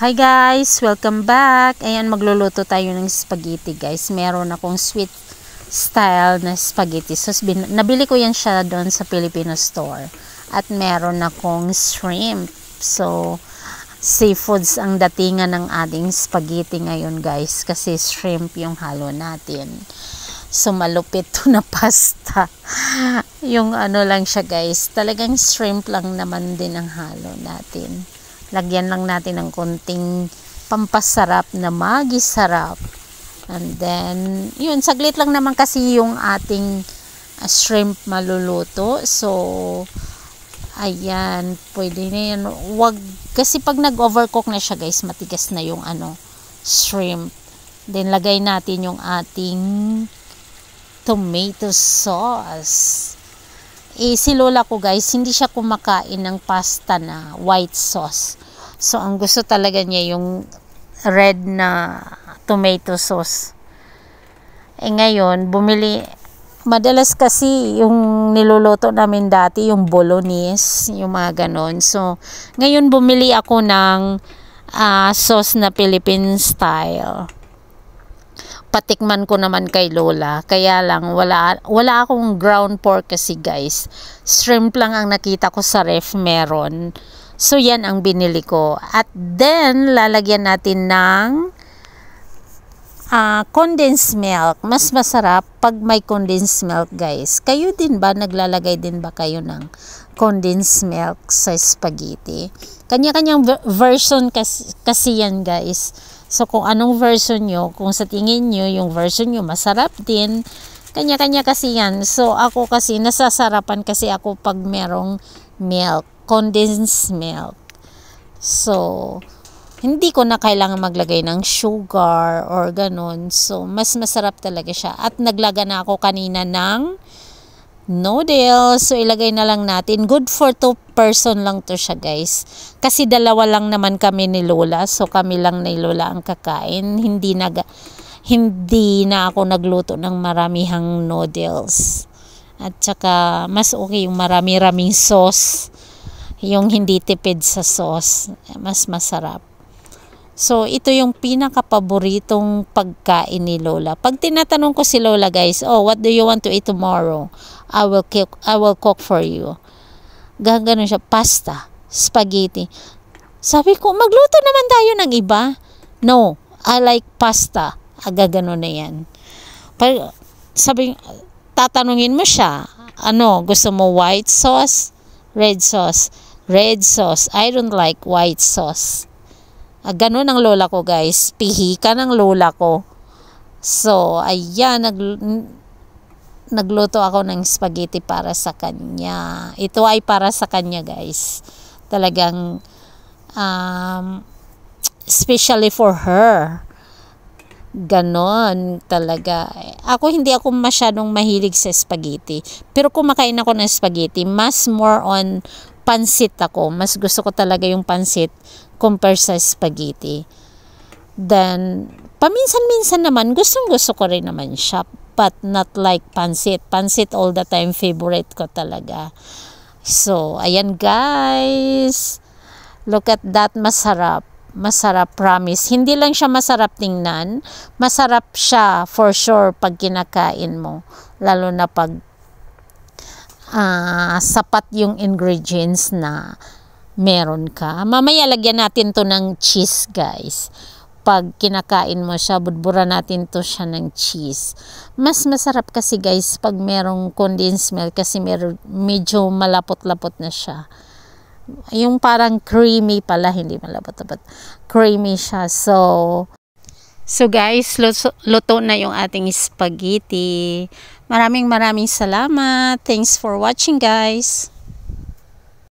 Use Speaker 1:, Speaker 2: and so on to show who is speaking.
Speaker 1: Hi guys! Welcome back! Ayan, magluluto tayo ng spaghetti guys. Meron akong sweet style na spaghetti. So, nabili ko yan siya doon sa Filipino store. At meron akong shrimp. So, seafoods ang datingan ng ating spaghetti ngayon guys. Kasi shrimp yung halo natin. So, malupit to na pasta. Yung ano lang siya guys. Talagang shrimp lang naman din ang halo natin. Lagyan lang natin ng konting pampasarap na magisarap. And then, yun, saglit lang naman kasi yung ating shrimp maluluto. So, ayan, pwede na yan. Wag, kasi pag nag-overcook na siya guys, matigas na yung shrimp. Then, lagay natin yung ating tomato sauce. Si lola ko guys, hindi siya kumakain ng pasta na white sauce. So, ang gusto talaga niya yung red na tomato sauce. Ngayon, madalas kasi yung niluluto namin dati, yung bolognese, yung mga ganon. So, ngayon bumili ako ng sauce na Philippine style. Patikman ko naman kay lola, kaya lang wala akong ground pork kasi guys, shrimp lang ang nakita ko sa ref meron. So yan ang binili ko. At then lalagyan natin ng condensed milk. Mas masarap pag may condensed milk guys. Kayo din ba, naglalagay din ba kayo ng condensed milk sa spaghetti? Kanya-kanyang version kasi yan guys. So, kung anong version nyo, kung sa tingin nyo, yung version nyo masarap din, kanya-kanya kasi yan. So, ako kasi, nasasarapan kasi ako pag merong milk, condensed milk. So, hindi ko na kailangan maglagay ng sugar or ganun. So, mas masarap talaga siya. At naglaga na ako kanina ng noodles. So, ilagay na lang natin. Good for 2 person lang to siya guys. Kasi dalawa lang naman kami ni lola. So, kami lang ni lola ang kakain. Hindi na ako nagluto ng maramihang noodles. At saka, mas okay yung marami-raming sauce. Yung hindi tipid sa sauce. Mas masarap. So, ito yung pinaka-paboritong pagkain ni lola. Pag tinatanong ko si lola guys, oh, what do you want to eat tomorrow? I will cook for you. Gano'n siya, pasta, spaghetti. Sabi ko, magluto naman tayo ng iba. No, I like pasta. Gano'n na yan. Tatanungin mo siya, gusto mo white sauce? Red sauce. Red sauce. I don't like white sauce. Gano'n ang lola ko guys. Pihika ng lola ko. So, ayan, nagluto ako ng spaghetti para sa kanya. Ito ay para sa kanya guys. Talagang especially for her. Ganon talaga. Hindi ako masyadong mahilig sa spaghetti. Pero kumakain ako ng spaghetti, mas more on pansit ako. Mas gusto ko talaga yung pansit compare sa spaghetti. Then, paminsan-minsan naman, gustong-gusto ko rin naman siya. But not like pansit. Pansit all the time, favorite ko talaga. So, ayan guys. Look at that, masarap. Masarap, promise. Hindi lang siya masarap tingnan. Masarap siya for sure pag kinakain mo. Lalo na pag sapat yung ingredients na meron ka. Mamaya lagyan natin to ng cheese guys. Pag kinakain mo siya, budbura natin to siya ng cheese. Mas masarap kasi guys pag merong condensed milk kasi medyo malapot-lapot na siya. Yung parang creamy pala, hindi malapot-lapot. Creamy siya. So guys, luto na yung ating spaghetti. Maraming salamat. Thanks for watching guys.